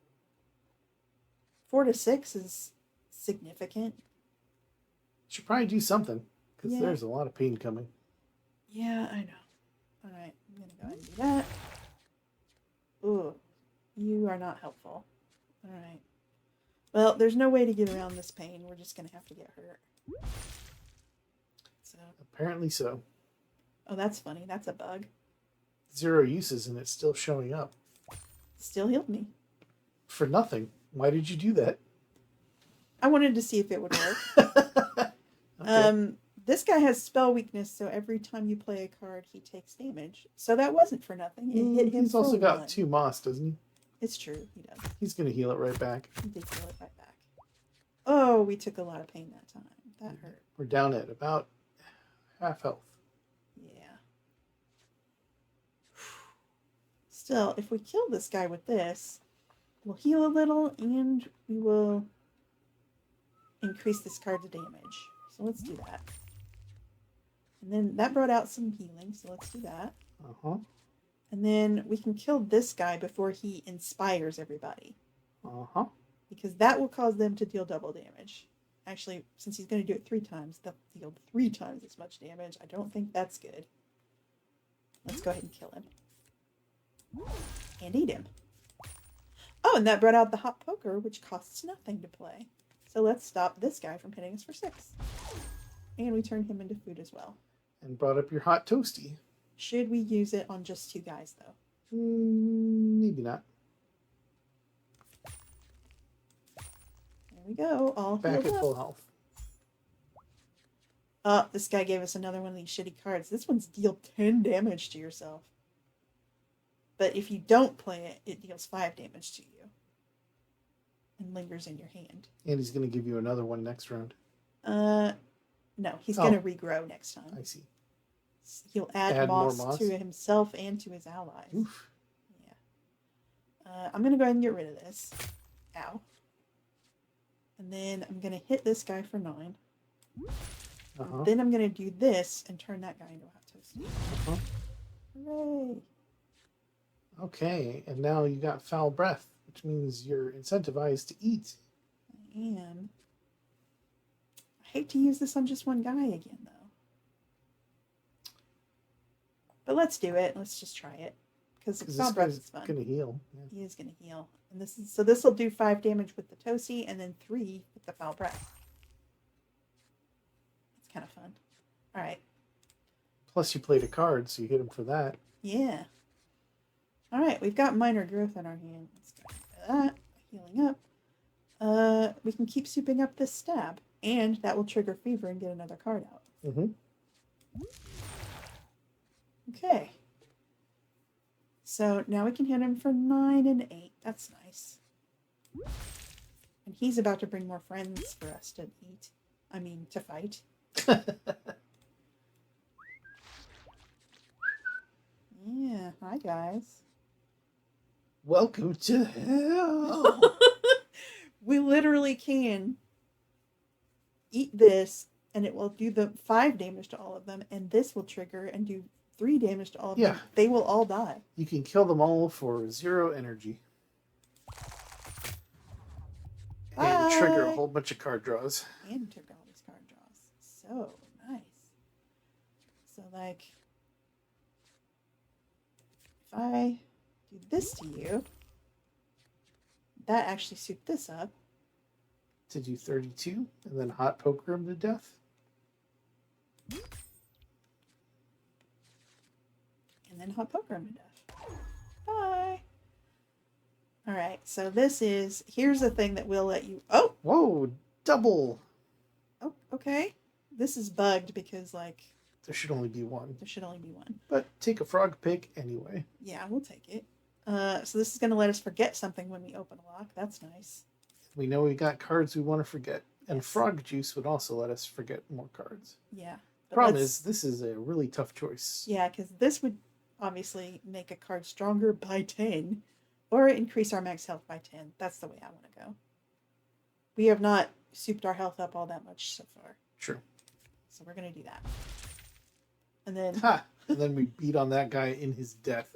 4 to 6 is significant. Should probably do something because Yeah. there's a lot of pain coming. Yeah, I know. All right, I'm gonna go ahead and do that. Ooh, you are not helpful. All right. Well, there's no way to get around this pain. We're just gonna have to get hurt. So. Apparently so. Oh, that's funny. That's a bug. 0 uses and it's still showing up. Still healed me. For nothing. Why did you do that? I wanted to see if it would work. Okay. This guy has spell weakness, so every time you play a card, he takes damage. So that wasn't for nothing. It hit him. He's also for got 1. 2 moss, doesn't he? It's true. He does. He's going to heal it right back. He did heal it right back. Oh, we took a lot of pain that time. That hurt. We're down at about half health. Yeah. Still, if we kill this guy with this, we'll heal a little and we will increase this card's damage. So let's do that. And then that brought out some healing, so let's do that. Uh-huh. And then we can kill this guy before he inspires everybody. Uh-huh. Because that will cause them to deal double damage. Actually, since he's going to do it 3 times, they'll deal 3 times as much damage. I don't think that's good. Let's go ahead and kill him. And eat him. Oh, and that brought out the hot poker, which costs nothing to play. So let's stop this guy from hitting us for 6. And we turn him into food as well. And brought up your hot toasty. Should we use it on just 2 guys, though? Maybe not. There we go. All Back healed at up. full health. Oh, this guy gave us another one of these shitty cards. This one's deal 10 damage to yourself. But if you don't play it, it deals 5 damage to you. And lingers in your hand. And he's going to give you another one next round. No, he's going to regrow next time. I see. He'll add more moss moss? to himself and to his allies. Oof. Yeah. I'm going to go ahead and get rid of this. Ow. And then I'm going to hit this guy for 9. Uh-huh. Then I'm going to do this and turn that guy into a hot toast. Uh-huh. Hooray. Okay, and now you got foul breath, which means you're incentivized to eat. I am. I hate to use this on just one guy again, though. But let's do it. Let's just try it. Because foul breath is fun. Going to heal. Yeah. He is going to heal. And this will do 5 damage with the toasty and then 3 with the foul breath. It's kind of fun. All right. Plus you played a card, so you hit him for that. Yeah. All right, we've got minor growth in our hand. Let's go into that. Healing up. We can keep souping up this stab, and that will trigger fever and get another card out. Mm-hmm. Okay. So now we can hit him for 9 and 8. That's nice. And he's about to bring more friends for us to eat. I mean, to fight. Yeah, hi guys. Welcome to hell. We literally can eat this and it will do the 5 damage to all of them, and this will trigger and do 3 damage to all of them. They will all die. You can kill them all for 0 energy. And trigger a whole bunch of card draws. And trigger all these card draws. So nice. So like, if I do this to you, that actually suit this up. To do 32, and then hot poker him to death. And then hot poker him to death. Bye. Alright, so this is... Here's the thing that will let you... Oh! Whoa, double. Oh, okay. This is bugged because, like... There should only be one. There should only be one. But take a frog pick anyway. Yeah, we'll take it. So this is going to let us forget something when we open a lock. That's nice. We know we got cards we want to forget. And Yes. frog juice would also let us forget more cards. Yeah. Problem is, this is a really tough choice. Yeah, because this would obviously make a card stronger by 10 or increase our max health by 10. That's the way I want to go. We have not souped our health up all that much so far. True. So we're going to do that. And then... Ha! And then we beat on that guy in his death.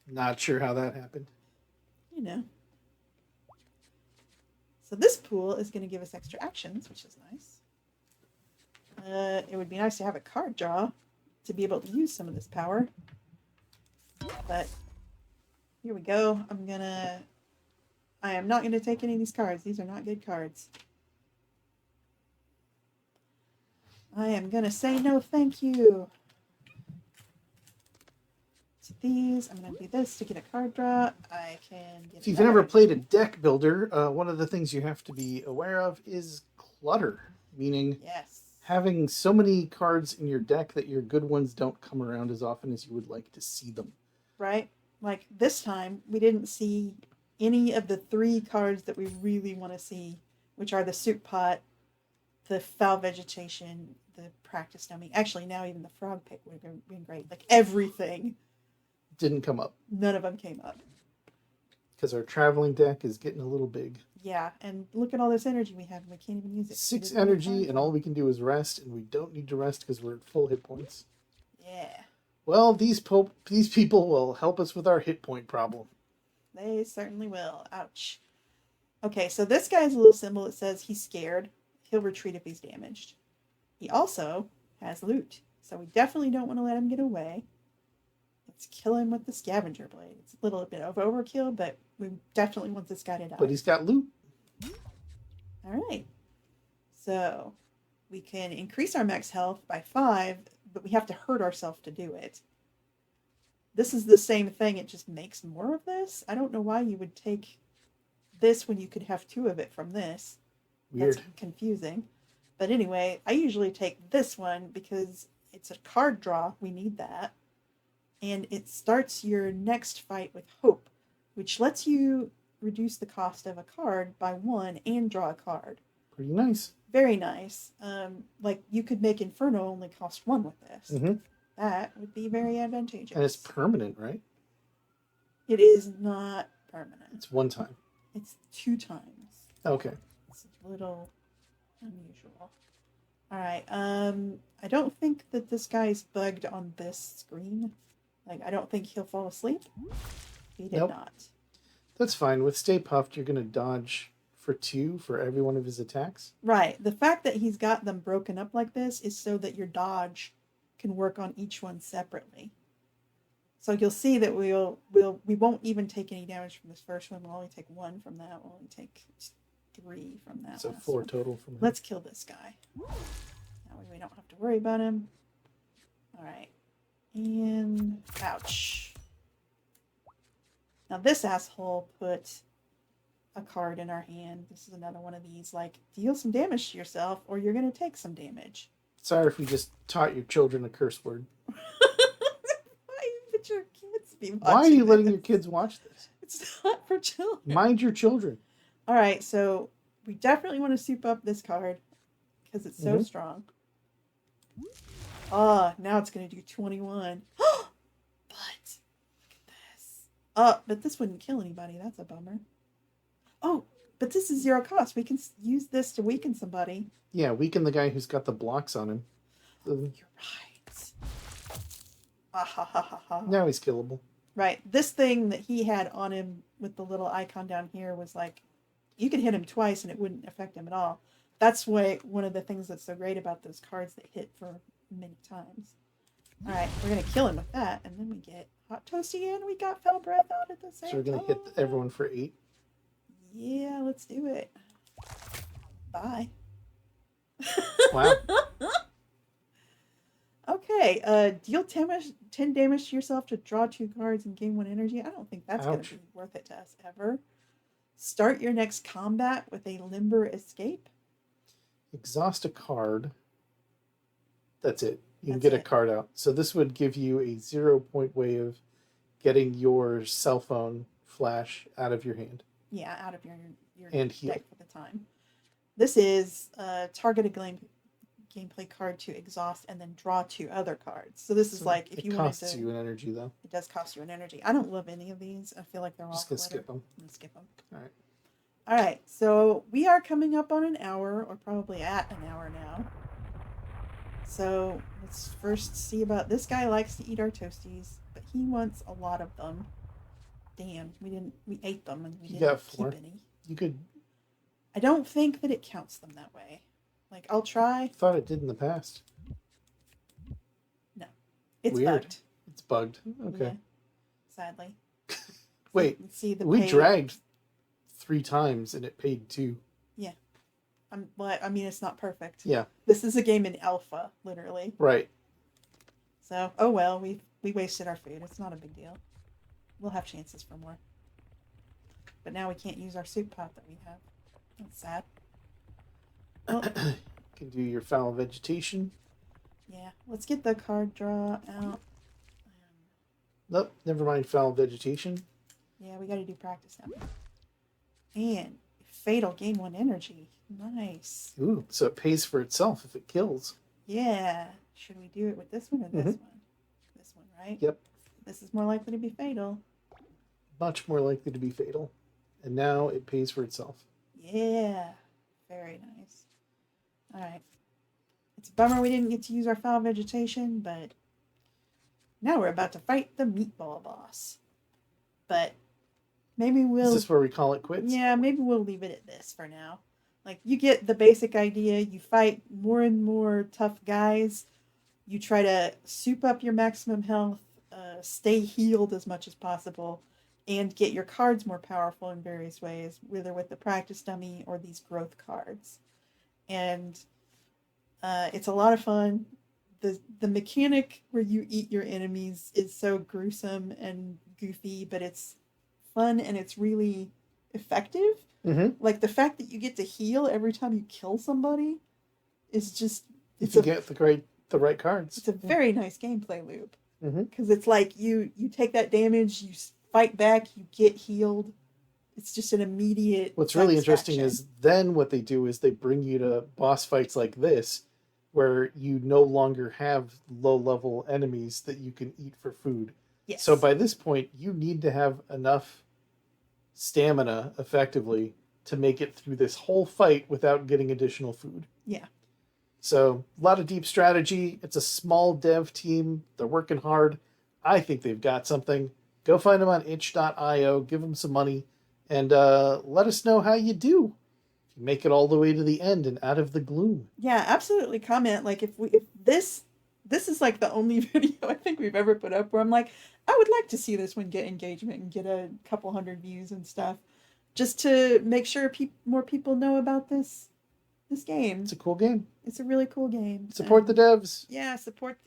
Not sure how that happened. You know. So this pool is going to give us extra actions, which is nice. It would be nice to have a card draw to be able to use some of this power. But here we go. I am not going to take any of these cards. These are not good cards. I am going to say no thank you. To these, I'm going to do this to get a card draw. I can get If you've never played a deck builder, one of the things you have to be aware of is clutter. Meaning yes. having so many cards in your deck that your good ones don't come around as often as you would like to see them. Right? Like this time, we didn't see any of the 3 cards that we really want to see, which are the soup pot, the foul vegetation, the practice dummy. Actually, now even the frog pick would have been great. Like everything. Didn't come up. None of them came up. Because our traveling deck is getting a little big. Yeah, and look at all this energy we have and we can't even use it. 6 energy, and all we can do is rest, and we don't need to rest because we're at full hit points. Yeah. Well, these people will help us with our hit point problem. They certainly will. Ouch. Okay, so this guy's a little symbol. It says he's scared. He'll retreat if he's damaged. He also has loot, so we definitely don't want to let him get away. Let's kill him with the scavenger blade. It's a little bit of overkill, but we definitely want this guy to die. But he's got loot. All right. So we can increase our max health by 5, but we have to hurt ourselves to do it. This is the same thing. It just makes more of this. I don't know why you would take this when you could have 2 of it from this. Weird. That's confusing. But anyway, I usually take this one because it's a card draw. We need that. And it starts your next fight with hope, which lets you reduce the cost of a card by 1 and draw a card. Pretty nice. Very nice. Like you could make Inferno only cost 1 with this. Mm-hmm. That would be very advantageous. And it's permanent, right? It is not permanent. It's 1 time. It's 2 times. Okay. It's a little unusual. All right. I don't think that this guy's bugged on this screen. Like, I don't think he'll fall asleep. He did not. That's fine. With Stay Puffed, you're going to dodge for 2 for every one of his attacks. Right. The fact that he's got them broken up like this is so that your dodge can work on each one separately. So you'll see that we won't even take any damage from this first one. We'll only take 1 from that. We'll only take 3 from that. So 4 one. total from him. Let's kill this guy. That way we don't have to worry about him. All right. And ouch. Now this asshole put a card in our hand. This is another one of these, like, deal some damage to yourself or you're going to take some damage. Sorry if we just taught your children a curse word. Why would your kids be watching Why are you letting this? your kids watch this? It's not for children. Mind your children. All right, so we definitely want to soup up this card because it's so strong. Ah, now it's going to do 21. But look at this. But this wouldn't kill anybody. That's a bummer. Oh, but this is 0 cost. We can use this to weaken somebody. Yeah, weaken the guy who's got the blocks on him. You're right. Ah, ha, ha, ha, ha. Now he's killable. Right. This thing that he had on him with the little icon down here was like, you could hit him twice and it wouldn't affect him at all. That's why one of the things that's so great about those cards that hit for many times. All right, we're going to kill him with that. And then we get Hot Toasty and we got Fell Breath out at the same time. So we're going to hit everyone for 8. Yeah, let's do it. Bye. Wow. Okay, Okay, deal 10 damage to yourself to draw 2 cards and gain 1 energy. I don't think that's going Ouch. to be worth it to us ever. Start your next combat with a limber escape. Exhaust a card. That's it. You can That's get a it. card out. So this would give you a 0-point way of getting your cell phone flash out of your hand. Yeah, out of your And heal. deck for the time. This is target a gameplay card to exhaust and then draw 2 other cards. So this is like if you wanted to. It costs you an energy though. It does cost you an energy. I don't love any of these. I feel like they're all Just gonna clutter. skip them. I'm gonna skip them. All right. All right. So we are coming up on an hour, or probably at an hour now. So let's first see about this guy. Likes to eat our toasties, but he wants a lot of them. Damn, we ate them and we didn't keep any. You could. I don't think that it counts them that way. Like, I'll try. I thought it did in the past. No, it's Weird. bugged. It's bugged. Okay. Yeah, sadly. Wait. Let's see the We pay. dragged 3 times and it paid 2. Well, I mean, it's not perfect. Yeah. This is a game in alpha, literally. Right. So, oh well, we wasted our food. It's not a big deal. We'll have chances for more. But now we can't use our soup pot that we have. That's sad. Well, You can do your foul vegetation. yeah, let's get the card draw out. Nope, never mind foul vegetation. Yeah, we got to do practice now. And fatal, gain 1 energy. Nice. Ooh, so it pays for itself if it kills. Yeah. Should we do it with this one or this one? This one, right? Yep. This is more likely to be fatal. Much more likely to be fatal. And now it pays for itself. Yeah. Very nice. All right. It's a bummer we didn't get to use our foul vegetation, but now we're about to fight the meatball boss. But maybe we'll... Is this where we call it quits? Yeah, maybe we'll leave it at this for now. Like, you get the basic idea. You fight more and more tough guys. You try to soup up your maximum health, stay healed as much as possible, and get your cards more powerful in various ways, whether with the practice dummy or these growth cards. And it's a lot of fun. The mechanic where you eat your enemies is so gruesome and goofy, but it's fun and it's really effective. Mm-hmm. Like, the fact that you get to heal every time you kill somebody is just... If you get the right cards. It's a very nice gameplay loop. Mm-hmm. Because it's like you take that damage, you fight back, you get healed. It's just an immediate... What's really interesting is then what they do is they bring you to boss fights like this, where you no longer have low-level enemies that you can eat for food. Yes. So by this point, you need to have enough stamina, effectively, to make it through this whole fight without getting additional food. Yeah. So, a lot of deep strategy. It's a small dev team. They're working hard. I think they've got something. Go find them on itch.io, give them some money, and let us know how you do. If you make it all the way to the end and out of the gloom. Yeah, absolutely. Comment. Like, if this is like the only video I think we've ever put up where I'm like, I would like to see this one get engagement and get a couple hundred views and stuff, just to make sure more people know about this game. It's a cool game. It's a really cool game. Support the devs. Yeah, support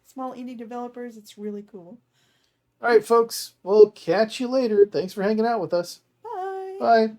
small indie developers. It's really cool. All right, folks. We'll catch you later. Thanks for hanging out with us. Bye. Bye.